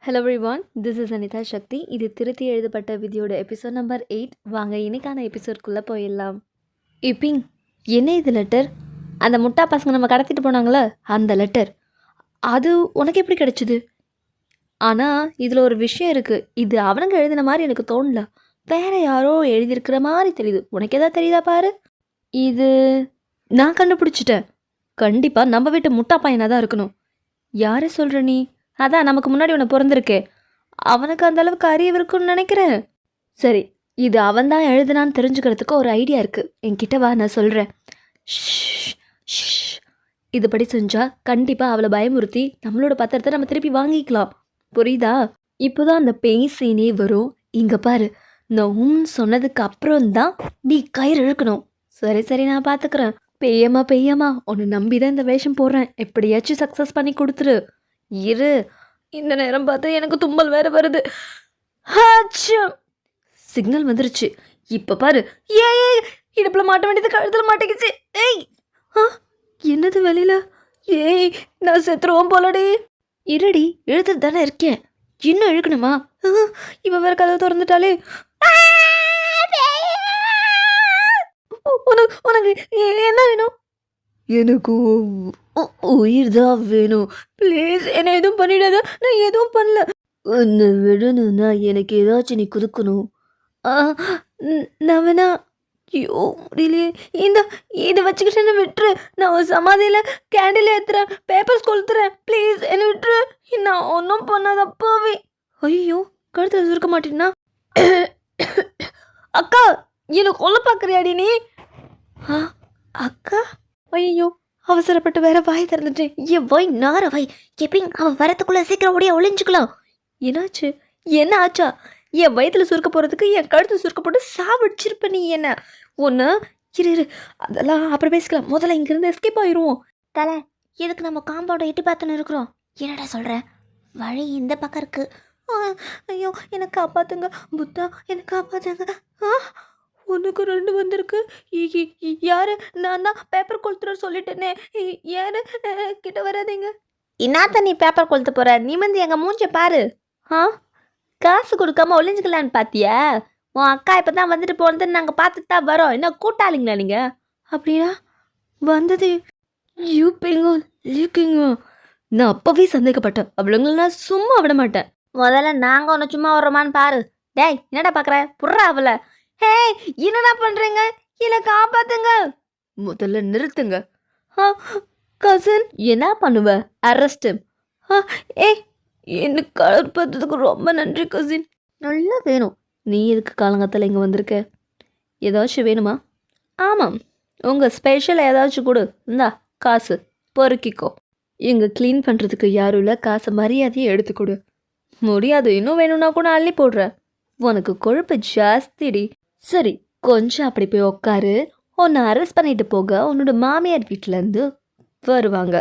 Hello everyone, this is Anitha Sakthi. இது திருத்தி எழுதப்பட்ட விதியோட எபிசோட் நம்பர் 8. வாங்க இன்னைக்கான எபிசோட்குள்ளே போயிடலாம். இப்பிங், என்ன இது லெட்டர்? அந்த முட்டா பசங்க நம்ம கடத்திட்டு போனாங்களே அந்த லெட்டர், அது உனக்கு எப்படி கிடைச்சிது? ஆனால் இதில் ஒரு விஷயம் இருக்குது. இது அவனுங்க எழுதின மாதிரி எனக்கு தோணல. வேற யாரோ எழுதியிருக்கிற மாதிரி தெரியுது. உனக்கு எதாவது தெரியுதா பாரு. இது நான் கண்டுபிடிச்சிட்டேன். கண்டிப்பாக நம்ம வீட்டு முட்டா பையனாக தான் இருக்கணும். யாரை சொல்கிற நீ? அதான் நமக்கு முன்னாடி ஒன்று பிறந்திருக்கே, அவனுக்கு அந்த அளவுக்கு அறிவு இருக்குன்னு நினைக்கிறேன். சரி, இது அவன் தான் எழுதுனான்னு தெரிஞ்சுக்கிறதுக்கு ஒரு ஐடியா இருக்குது. என்கிட்ட வா, நான் சொல்கிறேன். இதுபடி செஞ்சால் கண்டிப்பாக அவளை பயமுறுத்தி நம்மளோட பத்திரத்தை நம்ம திருப்பி வாங்கிக்கலாம். புரியுதா? இப்போதான் அந்த பெய் சீனே வரும். இங்கே பாரு, நான் சொன்னதுக்கு அப்புறம் தான் நீ கயிறு இழுக்கணும். சரி சரி, நான் பார்த்துக்கிறேன். பெய்யம்மா உன்னை நம்பி தான் இந்த வேஷம் போடுறேன். எப்படியாச்சும் சக்ஸஸ் பண்ணி கொடுத்துரு. இரு, இந்த நேரம் பார்த்து எனக்கு தும்மல் வேற வருது. சிக்னல் வந்துருச்சு. இப்ப பாரு. ஏய், இடுப்புல மாட்ட வேண்டியது கழுத்துல மாட்டேங்குச்சு. ஏய், என்னது வெளியில? ஏய், நான் செத்துருவோம் போலடி. இருடி, இழுத்துட்டு தானே இருக்கேன். இன்னும் இழுக்கணுமா? இவ வேற கதவை திறந்துட்டாலே. உனக்கு என்ன வேணும்? எனக்கு உயிர் தான் வேணும். ப்ளீஸ், என்னை எதுவும் பண்ணிடாத. நான் எதுவும் பண்ணல. உன்னை விடணும்னா எனக்கு ஏதாச்சும் நீ கொடுக்கணும். நான் வேணா. ஐயோ முடியலையே. இதை வச்சுக்கிட்டு என்ன விட்டுரு. நான் ஒரு சமாதியில் கேண்டில் ஏற்றுறேன், பேப்பர்ஸ் கொளுத்துறேன். ப்ளீஸ் என்னை விட்டுரு. நான் ஒன்றும் பண்ணாதப்பாவே. ஐயோ, கழுத்தில் சுருக்க மாட்டேன்னா? அக்கா, எனக்கு கொல்ல பார்க்குறியாடி நீ? அக்கா, ஐயோ, அவசரப்பட்டு வேற வாய் திறந்துட்டேன். என் வாய் நார வாய். எப்பிங், அவன் வரத்துக்குள்ள சீக்கிரம் ஓடியா ஒளிஞ்சுக்கலாம். என்னாச்சு? என்ன ஆச்சா? என் வயிற்றுல சுருக்க போகிறதுக்கு என் கழுத்து சுருக்க போட்டு சாவடிச்சிருப்ப நீ. என்ன ஒன்று இரு, அதெல்லாம் அப்புறம் பேசிக்கலாம். முதல்ல இங்கேருந்து எஸ்கேப் ஆயிடுவோம். தலை, எதுக்கு நம்ம காம்பவுண்டை எட்டி பார்த்துன்னு இருக்கிறோம்? என்னடா சொல்கிற? வழி இந்த பக்கம் இருக்கு. ஐயோ, என்னை காப்பாத்துங்க புத்தா, என்னை காப்பாத்துங்க. ஒன்றுக்கு 2 வந்திருக்கு. யாரு? நான் தான் பேப்பர் கொளுத்துற சொல்லிட்டேனே. யாரு? கிட்ட வராதீங்க. இன்னாத்த நீ பேப்பர் கொளுத்து போற? நீ வந்து எங்கள் மூஞ்ச பாரு. காசு கொடுக்காம ஒளிஞ்சுக்கலான்னு பார்த்தியா? உன் அக்கா இப்போ தான் வந்துட்டு போனதுன்னு நாங்கள் பார்த்துட்டு தான் வரோம். என்ன கூட்டாளிங்களா நீங்கள்? அப்படின்னா வந்தது யூப்பிங்க. நான் அப்போவே சந்தேகப்பட்டேன். அவளுங்களை நான் சும்மா விட மாட்டேன். முதல்ல நாங்கள் ஒன்று சும்மா வர்றோமான்னு பாரு. டேய், என்னடா பார்க்குற? புர்றா அவளை. ஹே, என்னடா பண்ணுறீங்க? என்னை காப்பாத்துங்க. முதல்ல நிறுத்துங்க. கசின், என்ன பண்ணுவ? அரெஸ்ட். ஏய், எனக்கு கலர் பார்த்ததுக்கு ரொம்ப நன்றி கசின். நல்லா வேணும். நீ எதுக்கு காலங்கத்தில் இங்கே வந்திருக்க? ஏதாச்சும் வேணுமா? ஆமாம், உங்கள் ஸ்பெஷல் ஏதாச்சும் கொடு. இந்தா காசு, பொறுக்கிக்கோ. இங்கே க்ளீன் பண்ணுறதுக்கு யாரும் இல்லை. காசை மரியாதையை எடுத்துக்கொடு. முடியாது, இன்னும் வேணும்னா கூட அள்ளி போடுற. உனக்கு கொழுப்பு ஜாஸ்திடி. சரி, கொஞ்சம் அப்படி போய் உட்காரு. உன்னை அரெஸ்ட் பண்ணிட்டு போக உன்னோட மாமியார் வீட்டிலேருந்து வருவாங்க.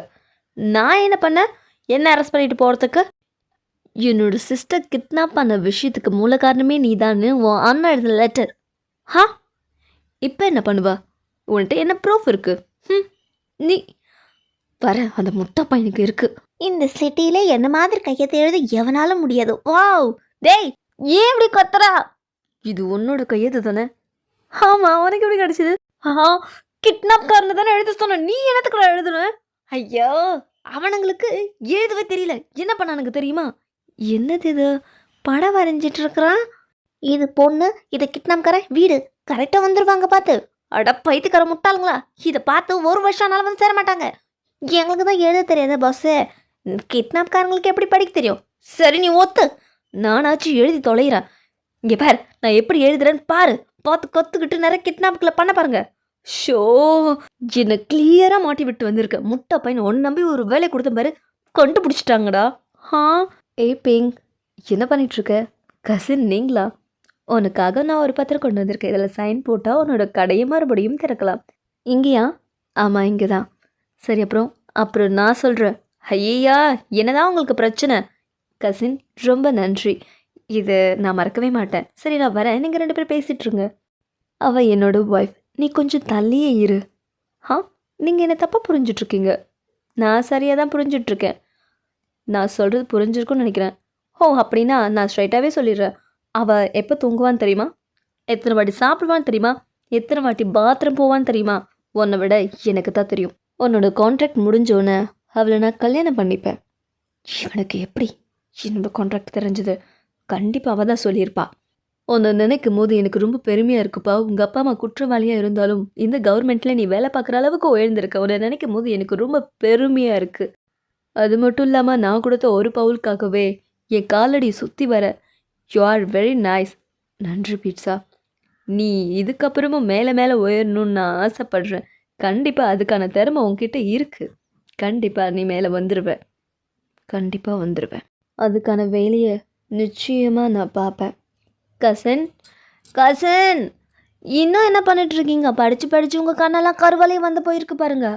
நான் என்ன பண்ணேன்? என்ன அரெஸ்ட் பண்ணிட்டு போகிறதுக்கு? என்னோட சிஸ்டர் கிட்னாப் பண்ண விஷயத்துக்கு மூல காரணமே நீ தான்னு உன் அண்ணா எழுதின லெட்டர். இப்போ என்ன பண்ணுவா? உன்கிட்ட என்ன ப்ரூஃப் இருக்கு? நீ வர அந்த முட்டை பையனுக்கு இருக்கு. இந்த சிட்டியில என்ன மாதிரி கையத்தை எழுத எவனாலும் முடியாது. வாவ், டேய், ஏன் இப்படி கத்துறா? இது உன்னோட கையெழுத்து தானே? ஆமாம், உனக்கு எப்படி கிடச்சிது? கிட்னாப் காரனை தானே எழுத சொன்ன. நீ என்னத்துக்குள்ள எழுதுன? ஐயோ, அவனுங்களுக்கு எழுதவே தெரியல. என்ன பண்ணானுங்க தெரியுமா? என்னது இது? படம் வரைஞ்சிட்டு இருக்கிறான். இது பொண்ணு, இது கிட்னாப்கார வீடு. கரெக்டாக வந்துருவாங்க பார்த்து. அட பைத்தியக்கார முட்டாளுங்களா, இதை பார்த்து 1 வருஷம் ஆனாலும் வந்து சேர மாட்டாங்க. எங்களுக்கு தான் எழுத தெரியாத பாஸு. கிட்னாப்காரங்களுக்கு எப்படி படிக்க தெரியும்? சரி, நீ ஒத்து. நானாச்சும் எழுதி தொலைகிறேன். இங்கே பாரு, நான் எப்படி எழுதுறேன்னு பாரு. பார்த்து கற்றுக்கிட்டு நிறைய கிட்னாப்புகளை பண்ண பாருங்க. ஷோ, என்னை கிளியராக மாட்டி விட்டு வந்திருக்க. முட்டை பையன் ஒன்று நம்பி ஒரு வேலை கொடுத்த பாரு, கண்டுபிடிச்சிட்டாங்கடா. ஏய் பிங், என்ன பண்ணிகிட்ருக்க? கசின் நீங்களா? உனக்காக நான் ஒரு பத்திரம் கொண்டு வந்திருக்கேன். இதில் சைன் போட்டால் உன்னோட கடையை மறுபடியும் திறக்கலாம். இங்கேயா? ஆமாம், இங்கே தான். சரி, அப்புறம் நான் சொல்கிறேன். ஐயா, என்னதான் உங்களுக்கு பிரச்சனை? கசின், ரொம்ப நன்றி. இது நான் மறக்கவே மாட்டேன். சரி, நான் வரேன். நீங்கள் 2 பேரும் பேசிகிட்ருங்க. அவள் என்னோட ஒய்ஃப். நீ கொஞ்சம் தள்ளியே இரு. நீங்கள் என்ன தப்பாக புரிஞ்சிட்ருக்கீங்க. நான் சரியாக தான் புரிஞ்சிட்ருக்கேன். நான் சொல்கிறது புரிஞ்சிருக்குன்னு நினைக்கிறேன். ஓ அப்படின்னா நான் ஸ்ட்ரைட்டாகவே சொல்லிடுறேன். அவள் எப்போ தூங்குவான்னு தெரியுமா? எத்தனை வாட்டி சாப்பிடுவான்னு தெரியுமா? எத்தனை வாட்டி பாத்ரூம் போவான்னு தெரியுமா? உன்னை விட எனக்கு தான் தெரியும். உன்னோட கான்ட்ராக்ட் முடிஞ்சோன்னே அவளை நான் கல்யாணம் பண்ணிப்பேன். இவனுக்கு எப்படி என்னோட கான்ட்ராக்ட் தெரிஞ்சது? கண்டிப்பாக அவள் தான் சொல்லியிருப்பா. உன்னை நினைக்கும் போது எனக்கு ரொம்ப பெருமையாக இருக்குப்பா. உங்கள் அப்பா அம்மா குற்றவாளியாக இருந்தாலும் இந்த கவர்மெண்ட்டில் நீ வேலை பார்க்குற அளவுக்கு உயர்ந்திருக்க. உன்னை நினைக்கும் போது எனக்கு ரொம்ப பெருமையாக இருக்குது. அது மட்டும் இல்லாமல் நான் கொடுத்த ஒரு பவுலுக்காகவே என் காலடி சுற்றி வர யூ ஆர் வெரி நைஸ். நன்றி பீட்சா. நீ இதுக்கப்புறமும் மேலே மேலே உயரணும்னு நான் ஆசைப்படுறேன். கண்டிப்பாக அதுக்கான திறமை உன்கிட்ட இருக்குது. கண்டிப்பாக நீ மேலே வந்துடுவேன். கண்டிப்பாக வந்துடுவேன். அதுக்கான வேலையை நிச்சயமாக நான் பார்ப்பேன். கசன் கசன் இன்னும் என்ன பண்ணிட்டு இருக்கீங்க? படித்து படித்து உங்கள் கண்ணெல்லாம் கருவலையும் வந்து போயிருக்கு பாருங்க.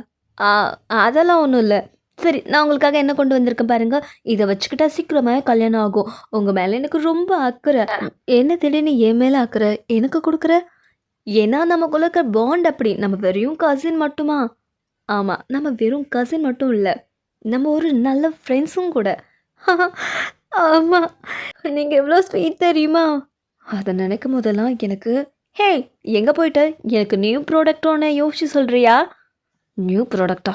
அதெல்லாம் ஒன்றும் இல்லை. சரி, நான் உங்களுக்காக என்ன கொண்டு வந்திருக்கேன் பாருங்க. இதை வச்சுக்கிட்டா சீக்கிரமாக கல்யாணம் ஆகும். உங்கள் மேலே எனக்கு ரொம்ப அக்கறை. என்ன திடீர்னு என் மேலே அக்கறை எனக்கு கொடுக்குற? ஏன்னா நமக்குள்ள இருக்க பாண்ட் அப்படி. நம்ம வெறும் கசின் மட்டுமா? ஆமாம், நம்ம வெறும் கசின் மட்டும் இல்லை, நம்ம ஒரு நல்ல ஃப்ரெண்ட்ஸும் கூட. ஆமாம், நீங்கள் எவ்வளோ ஸ்வீட் தெரியுமா? அதை நினைக்கும் போதெல்லாம் எனக்கு ஹே எங்கே போயிட்ட? எனக்கு நியூ ப்ராடக்ட் ஒன்று யோசிச்சு சொல்கிறியா? நியூ ப்ராடக்டா?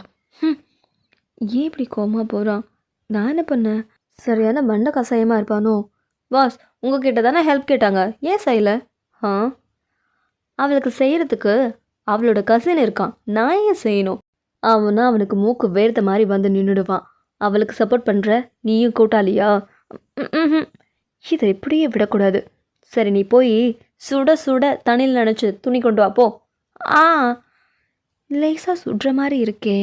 ஏன் இப்படி கோமா போகிறான்? நான் என்ன பண்ணேன்? சரியான மண்டை கசாயமாக இருப்பானோ? பாஸ் உங்ககிட்ட தானே ஹெல்ப் கேட்டாங்க, ஏன் செய்யலை? அவளுக்கு செய்கிறதுக்கு அவளோட கசின் இருக்கான், நான் ஏன் செய்யணும்? அவனா அவனுக்கு மூக்கு வேர்த்த மாதிரி வந்து நின்றுடுவான். அவளுக்கு சப்போர்ட் பண்ணுற நீயும் கூட்டாளியா? இதை இப்படியே விடக்கூடாது. சரி, நீ போய் சுட சுட தண்ணியில் நினச்சி துணி கொண்டு வாப்போ. லேசாக சுடுற மாதிரி இருக்கே.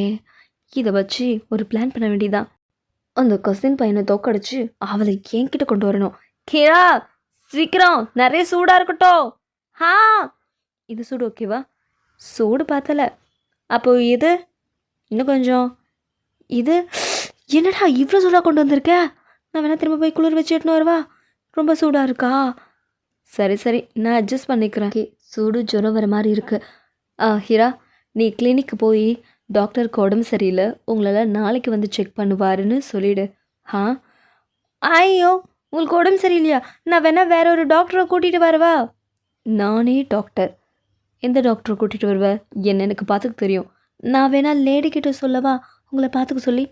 இதை வச்சு ஒரு பிளான் பண்ண வேண்டியதான். அந்த கசின் பையனை தோக்கடிச்சு அவளை என்கிட்ட கொண்டு வரணும். கீரா சீக்கிரம், நிறைய சூடாக இருக்கட்டும். இது சூடு ஓகேவா? சூடு பார்த்தல. அப்போ இது இன்னும் கொஞ்சம். இது என்னடா இவ்வளோ சூடாக கொண்டு வந்திருக்க? நான் வேணா திரும்ப போய் குளிர் வச்சு எட்டுன்னு வருவா? ரொம்ப சூடாக இருக்கா? சரி சரி, நான் அட்ஜஸ்ட் பண்ணிக்கிறேன். சூடு ஜுரம் வர மாதிரி இருக்கு. ஹீரா, நீ கிளினிக்கு போய் டாக்டருக்கு உடம்பு சரியில்லை, உங்களால் நாளைக்கு வந்து செக் பண்ணுவாருன்னு சொல்லிவிடு. ஐயோ, உங்களுக்கு உடம்பு சரியில்லையா? நான் வேணா வேற ஒரு டாக்டரை கூட்டிகிட்டு வரவா? நானே டாக்டர். எந்த டாக்டரை கூட்டிகிட்டு வருவ? என்ன எனக்கு பார்த்துக்க தெரியும். நான் வேணா லேடிக்கிட்ட சொல்லவா உங்களை பார்த்துக்க சொல்லி?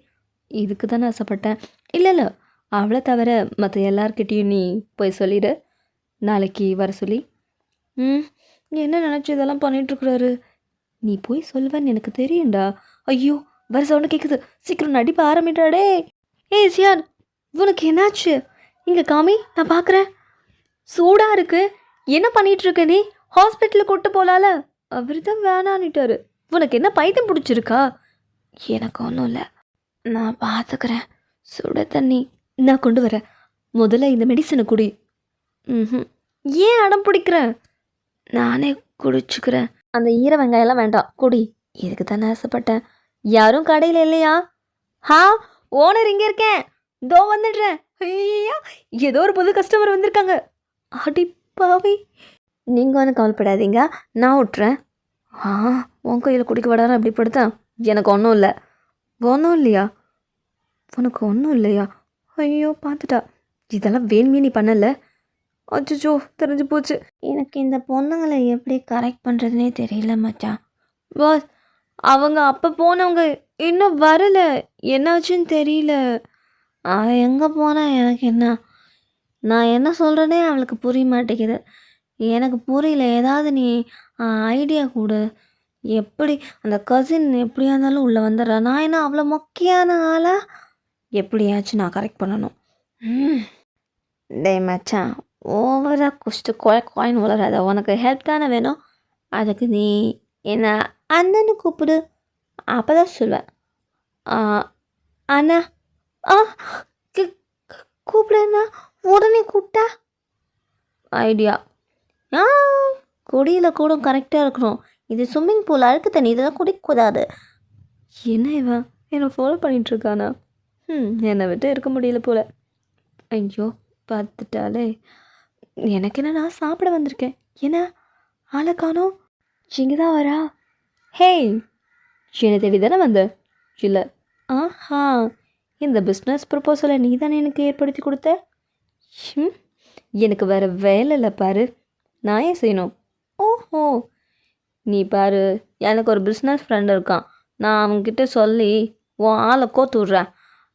இதுக்கு தானே ஆசைப்பட்டேன். இல்லை, அவளை தவிர மற்ற எல்லார்கிட்டேயும் நீ போய் சொல்லிடு, நாளைக்கு வர சொல்லி. என்ன நினச்சி இதெல்லாம் பண்ணிகிட்ருக்குறாரு? நீ போய் சொல்லுவேன்னு எனக்கு தெரியும்டா. ஐயோ, வர சவுண்டு கேட்குது. சீக்கிரம் நடிப்ப ஆரம்பிட்டாடே. ஏய் சியான், உனக்கு என்னாச்சு? இங்கே காமி, நான் பார்க்குறேன். சூடாக இருக்கு. என்ன பண்ணிகிட்ருக்க நீ? ஹாஸ்பிட்டலுக்கு கூட்டு போகலால? அவர் தான் வேணான்னுட்டாரு. உனக்கு என்ன பைத்தியம் பிடிச்சிருக்கா? எனக்கு ஒன்றும் இல்லை, நான் பார்த்துக்கிறேன். சுட தண்ணி நான் கொண்டு வரேன். முதல்ல இந்த மெடிசனை குடி. ஏன் அடம் பிடிக்கிறேன்? நானே குடிச்சுக்கிறேன். அந்த ஈர வெங்காயம்லாம் வேண்டாம், குடி. இதுக்கு தானே ஆசைப்பட்டேன். யாரும் கடையில் இல்லையா? ஓனர் இங்கே இருக்கேன், தோ வந்துடுறேன். ஐயா, ஏதோ ஒரு புது கஸ்டமர் வந்திருக்காங்க. அடிப்பாவி, நீங்கள் ஒன்றும் கவலைப்படாதீங்க, நான் விட்டுறேன். உன் கையில் குடிக்க விடாத அப்படி படுத்தேன். எனக்கு ஒன்றும் இல்லை. ஒன்றும் இல்லையா? உனக்கு ஒன்றும் இல்லையா? ஐயோ, பார்த்துட்டா. இதெல்லாம் வேணுமே நீ பண்ணலை. அச்சோ, தெரிஞ்சு போச்சு. எனக்கு இந்த பொண்ணுங்களை எப்படி கரெக்ட் பண்ணுறதுனே தெரியல மச்சான். பாஸ், அவங்க அப்போ போனவங்க இன்னும் வரலை. என்னாச்சுன்னு தெரியல. அவள் எங்கே போனால் எனக்கு என்ன? நான் என்ன சொல்கிறேனே அவளுக்கு புரிய மாட்டேங்குது. எனக்கு புரியல. ஏதாவது நீ ஐடியா கொடு. எப்படி அந்த கசின் எப்படியா இருந்தாலும் உள்ளே வந்துடுறா. நான் என்ன அவ்வளோ மொக்கையான ஆளா? எப்படியாச்சும் நான் கரெக்ட் பண்ணணும். டேய் மச்சான், ஓவராக குஷ்டு கோயின் வளராத. உனக்கு ஹெல்ப் தானே வேணும். அதுக்கு நீ என்ன அண்ணன்னு கூப்பிடு, அப்போ தான் சொல்லுவேன். அண்ணா கூப்பிடுண்ணா. உடனே கூப்பிட்டா ஐடியா. குடியில் கூட கரெக்டாக இருக்கணும். இது ஸ்விம்மிங் பூல், அழுக்கு தண்ணி, இதெல்லாம் குடிக்கக்கூடாது. என்ன இவன் என்னை ஃபாலோ பண்ணிகிட்ருக்கானா? என்னை விட்டு இருக்க முடியல போல். ஐயோ, பார்த்துட்டாலே. எனக்கு என்ன, நான் சாப்பிட வந்திருக்கேன். என்ன ஆளை காணோம்? இங்கே தான் வரா. ஹேய், என்னை தேடி தானே வந்த? இல்லை, இந்த பிஸ்னஸ் ப்ரப்போசலை நீ தானே எனக்கு ஏற்படுத்தி கொடுத்த. ம், எனக்கு வேற வேலை இல்லை பாரு. நான் ஏன் செய்யணும்? ஓஹோ, நீ பாரு, எனக்கு ஒரு பிஸ்னஸ் ஃப்ரெண்ட் இருக்கான். நான் அவன்கிட்ட சொல்லி உன் ஆளை கோத்து விட்றேன்.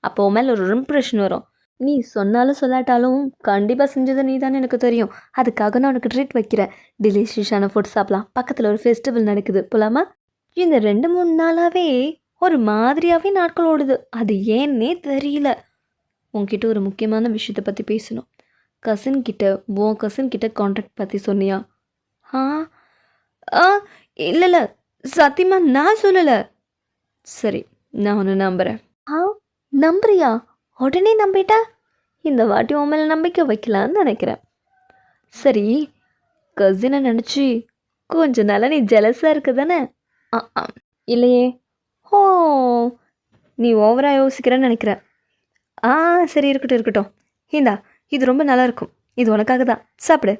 அப்போ உன் மேலே ஒரு இம்ப்ரெஷன் வரும். நீ சொன்னாலும் சொல்லாட்டாலும் கண்டிப்பாக செஞ்சது நீ தானே எனக்கு தெரியும். அதுக்காக நான் உனக்கு ட்ரீட் வைக்கிறேன். டெலிஷியஸான ஃபுட் சாப்பிடலாம். பக்கத்தில் ஒரு ஃபெஸ்டிவல் நடக்குது போலாமா? இந்த 2-3 நாளாகவே ஒரு மாதிரியாகவே நாட்கள் ஓடுது. அது ஏன்னே தெரியல. உன்கிட்ட ஒரு முக்கியமான விஷயத்தை பற்றி பேசணும். உன் கசின் கிட்ட கான்ட்ராக்ட் பற்றி சொன்னியா? ஆ ஆ இல்லை இல்லை, சத்தியமாக நான் சொல்லலை. சரி, நான் ஒன்று நம்புகிறேன். ஆ, நம்புறியா? உடனே நம்பிட்டா? இந்த வாட்டி உன் மேலே நம்பிக்கை வைக்கலான்னு நினைக்கிறேன். சரி, கசினை நினச்சி கொஞ்ச நாளாக நீ ஜெலஸாக இருக்க தானே? இல்லையே. ஓ, நீ ஓவராக யோசிக்கிறேன்னு நினைக்கிறேன். ஆ, சரி, இருக்கட்டும் இருக்கட்டும். இந்தா, இது ரொம்ப நல்லா இருக்கும். இது உனக்காக தான், சாப்பிடு.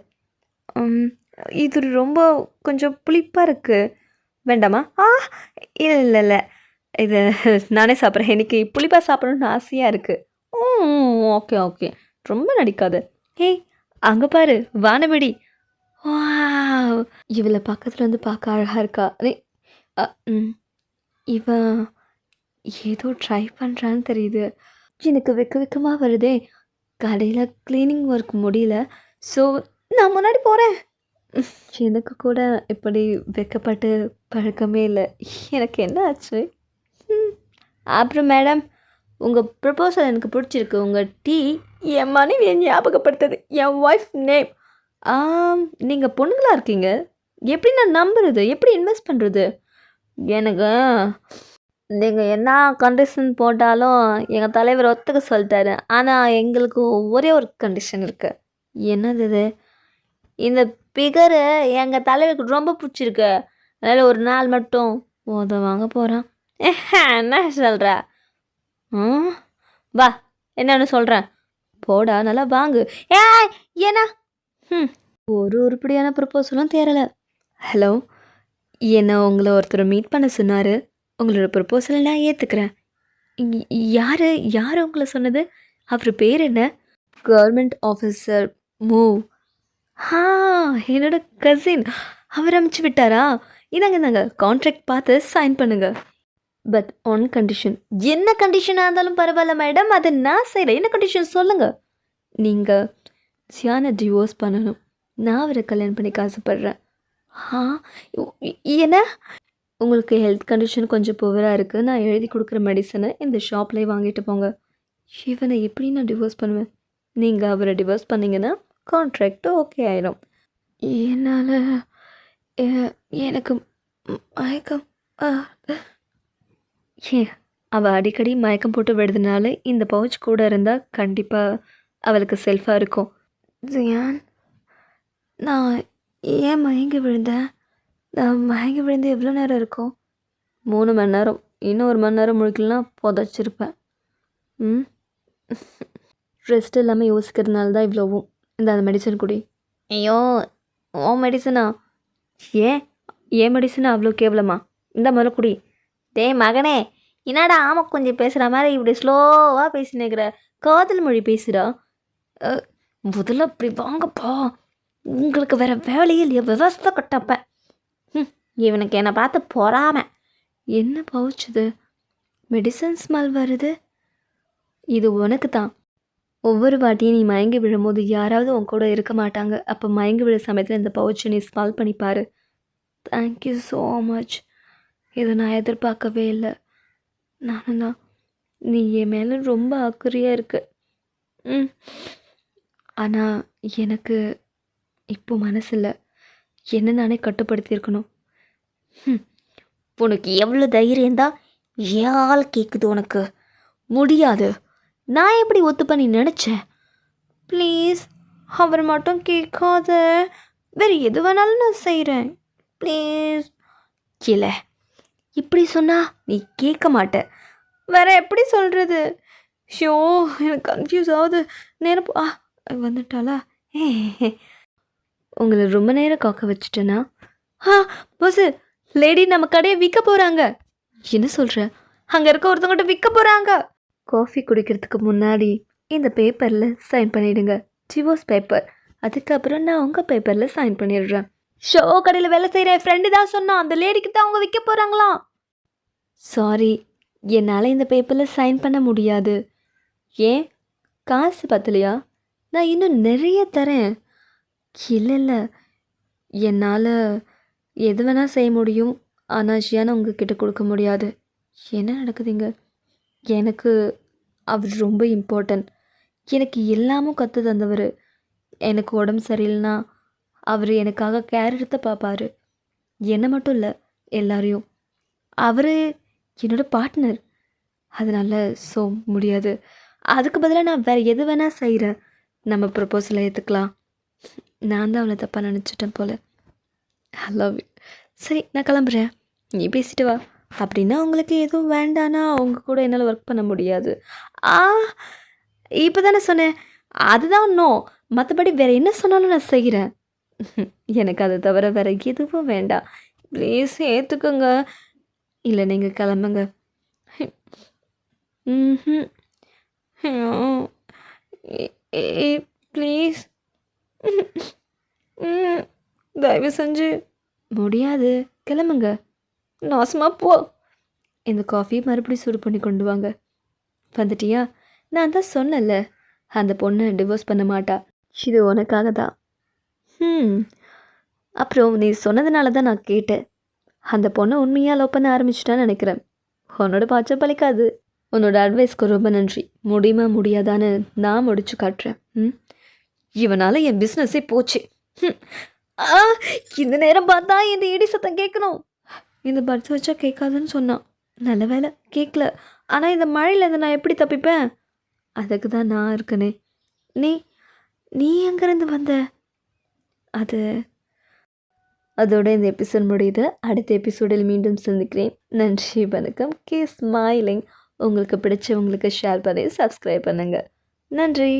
இது ரொம்ப கொஞ்சம் புளிப்பாக இருக்குது. வேண்டாமா? இல்லை இல்லை இல்லை, இது நானே சாப்பிட்றேன். எனக்கு புளிப்பாக சாப்பிடணும்னு ஆசையாக இருக்குது. ஓகே ஓகே, ரொம்ப நடிக்காது. ஏய், அங்கே பாரு, வானவெடி. வாவ், இவளை பக்கத்தில் வந்து பார்க்க அழகாக இருக்கா. இவன் ஏதோ ட்ரை பண்ணுறான்னு தெரியுது. எனக்கு வெக்கமாக வருதே. கடையில் க்ளீனிங் ஒர்க் முடியல. ஸோ நான் முன்னாடி போகிறேன். எனக்கு கூட இப்படி வெக்கப்பட்டு பழக்கமே இல்லை. எனக்கு என்ன ஆச்சு? அப்புறம் மேடம், உங்கள் ப்ரப்போசல் எனக்கு பிடிச்சிருக்கு. உங்கள் டீ என் மனைவியை ஞாபகப்படுத்துது, என் ஒய்ஃப் நேம். நீங்கள் பொண்ணுங்களாக இருக்கீங்க. எப்படி நான் நம்புறது? எப்படி இன்வெஸ்ட் பண்ணுறது? எனக்கு நீங்கள் என்ன கண்டிஷன் போட்டாலும் எங்கள் தலைவர் ஒத்துக்க சொல்லிட்டாரு. ஆனால் எங்களுக்கு ஒரே ஒரு கண்டிஷன் இருக்குது. என்னது இது? இந்த பிகரு எங்கள் தலைவருக்கு ரொம்ப பிடிச்சிருக்கு. அதனால் ஒரு நாள் மட்டும் வாங்க போகிறான். என்ன சொல்கிற? வா, என்னன்னு சொல்கிறேன். போடா, நல்லா வாங்கு. ஏன்னா ஒரு உருப்படியான ப்ரப்போசலும் தேரலை. ஹலோ, என்னை உங்களை ஒருத்தர் மீட் பண்ண சொன்னார். உங்களோட ப்ரப்போசலை நான் ஏற்றுக்கிறேன். யார் உங்களை சொன்னது? அவர் பேர் என்ன? Government officer move. என்னோட கசின். அவர் அமுச்சு விட்டாரா? இந்தாங்க கான்ட்ராக்ட் பார்த்து சைன் பண்ணுங்க. But on condition. என்ன கண்டிஷனாக இருந்தாலும் பரவாயில்ல மேடம், அதை நான் செய்கிறேன். என்ன கண்டிஷன் சொல்லுங்கள். நீங்கள் ஜியானை டிவோர்ஸ் பண்ணணும். நான் அவரை கல்யாணம் பண்ணிக்க ஆசைப்பட்றேன். என்ன? உங்களுக்கு ஹெல்த் கண்டிஷன் கொஞ்சம் புவராக இருக்குது. நான் எழுதி கொடுக்குற மெடிசனை இந்த ஷாப்லேயே வாங்கிட்டு போங்க. இவனை எப்படி நான் டிவோர்ஸ் பண்ணுவேன்? நீங்கள் அவரை டிவோர்ஸ் பண்ணிங்கன்னா கான்ட்ராக்டு ஓகே ஆயிடும். என்னால் எனக்கு மயக்கம். அவள் அடிக்கடி மயக்கம் போட்டு விடுறதுனால இந்த பவுச் கூட இருந்தால் கண்டிப்பாக அவளுக்கு செல்ஃபாக இருக்கும். ஜியான், நான் ஏன் மயங்கி விழுந்தேன்? நான் மயங்கி விழுந்து எவ்வளோ நேரம் இருக்கும்? 3 மணி நேரம். இன்னும் 1 மணி நேரம் முழிக்கலாம் புதைச்சிருப்பேன். ரெஸ்ட் இல்லாமல் யோசிக்கிறதுனால தான் இவ்வளோவும். அந்த மெடிசன் குடி. ஐயோ, ஓ மெடிசனா? ஏன் மெடிசனா அவ்வளோ கேவலமா? இந்த முதல்ல குடி. டேய் மகனே, என்னடா ஆமாம் கொஞ்சம் பேசுகிற மாதிரி இப்படி ஸ்லோவாக பேசினுக்கிற? காதல் மொழி பேசுகிறா. முதல்ல அப்படி வாங்கப்பா. உங்களுக்கு வேறு வேலையே இல்லையா? விவசாய கட்டப்ப. இவனுக்கு என்னை பார்த்து பொறாம. என்ன பவுச்சுது? மெடிசன் ஸ்மெல் வருது. இது உனக்கு தான். ஒவ்வொரு வாட்டியும் நீ மயங்கி விழும்போது யாராவது உன் கூட இருக்க மாட்டாங்க. அப்போ மயங்கி விழ சமயத்தில் இந்த பவுச்சை நீ ஸ்மெல் பண்ணிப்பார். Thank you so much. இதை நான் எதிர்பார்க்கவே இல்லை. நானும் தான். நீ என் மேலே ரொம்ப அக்கறையாக இருக்கு. ஆனால் எனக்கு இப்போ மனசில்லை. என்ன நானே கட்டுப்படுத்தியிருக்கணும். உனக்கு எவ்வளோ தைரியம் தான் ஏன் கேட்குது? உனக்கு முடியாது. நான் எப்படி ஒத்துப்ப நீ நினச்சேன்? ப்ளீஸ், அவர் மட்டும் கேட்காத. வேறு எது வேணாலும் நான் செய்கிறேன். ப்ளீஸ். இல்லை, இப்படி சொன்னா நீ கேட்க மாட்ட. வேற எப்படி சொல்கிறது? ஷோ, எனக்கு கன்ஃபியூஸ் ஆகுது. நேரம் வந்துட்டாளா? உங்களை ரொம்ப நேரம் காக்க வச்சுட்டேன்னா? போஸு, லேடி நம்ம கடையை விற்க போகிறாங்க. என்ன சொல்கிற? அங்கே இருக்க ஒருத்தவங்கிட்ட விற்க போகிறாங்க. காஃபி குடிக்கிறதுக்கு முன்னாடி இந்த பேப்பரில் சைன் பண்ணிவிடுங்க. Divorce paper. அதுக்கப்புறம் நான் உங்கள் பேப்பரில் சைன் பண்ணிடுறேன். ஷோ கடையில் வேலை செய்கிற என் ஃப்ரெண்டு தான் சொன்னான், அந்த லேடிக்கு தான் அவங்க விற்க போகிறாங்களாம். சாரி, என்னால் இந்த பேப்பரில் சைன் பண்ண முடியாது. ஏன், காசு பத்தலையா? நான் இன்னும் நிறைய தரேன். இல்லை இல்லை, என்னால் எது வேணால் செய்ய முடியும், ஆனால் ஷியானை உங்ககிட்ட கொடுக்க முடியாது. என்ன நடக்குதுங்க? எனக்கு அவர் ரொம்ப இம்பார்ட்டன்ட். எனக்கு எல்லாமும் கற்று தந்தவர். எனக்கு உடம்பு சரியில்லைனா அவர் எனக்காக கேர் எடுத்து பார்ப்பார். என்னை மட்டும் இல்லை, எல்லாரையும். அவர் என்னோடய பார்ட்னர். அதனால் முடியாது. அதுக்கு பதிலாக நான் வேறு எது வேணால் செய்கிறேன். நம்ம ப்ரப்போசலை ஏற்றுக்கலாம். நான் தான் அவளை தப்பாக நினச்சிட்டேன் போல். I love you. சரி, நான் கிளம்புறேன். நீ பேசிட்டு வா. அப்படின்னா உங்களுக்கு எதுவும் வேண்டானா அவங்க கூட என்னால் ஒர்க் பண்ண முடியாது. இப்போ தானே சொன்னேன். அதுதான் இன்னும், மற்றபடி வேறு என்ன சொன்னாலும் நான் செய்கிறேன். எனக்கு அதை தவிர வேறு எதுவும் வேண்டாம். ப்ளீஸ் ஏற்றுக்குங்க. இல்லை, நீங்கள் கிளம்புங்க. ம், ப்ளீஸ். தயவு செஞ்சு. முடியாது, கிளம்புங்க. நாசமாக போ. இந்த காஃபி மறுபடியும் சூடு பண்ணி கொண்டு வாங்க. வந்துட்டியா? நான் தான் சொன்னேன்ல, அந்த பொண்ணை டிவோர்ஸ் பண்ண மாட்டா. இது உனக்காக தான். அப்புறம் நீ சொன்னதுனால தான் நான் கேட்டேன். அந்த பொண்ணை உண்மையாக லவ் பண்ண ஆரம்பிச்சிட்டான்னு நினைக்கிறேன். உன்னோட பாச்சம் பழிக்காது. உன்னோட அட்வைஸ்க்கு ரொம்ப நன்றி. முடியுமா முடியாதான்னு நான் முடிச்சு காட்டுறேன். இவனால் என் பிஸ்னஸே போச்சு. இந்த நேரம் பார்த்தா இந்த இடி சத்தம் கேட்கணும். இந்த பட்ஸ் வச்சா கேட்காதுன்னு சொன்னான். நல்ல வேலை கேட்கல. ஆனால் இந்த மழையிலேருந்து நான் எப்படி தப்பிப்பேன்? அதுக்கு தான் நான் இருக்கனே. நீ எங்கேருந்து வந்த? அதோட இந்த எபிசோட் முடியுது. அடுத்த எபிசோடில் மீண்டும் சந்திக்கிறேன். நன்றி, வணக்கம். Keep smiling. உங்களுக்கு பிடிச்சவங்களுக்கு ஷேர் பண்ணி சப்ஸ்கிரைப் பண்ணுங்கள். நன்றி.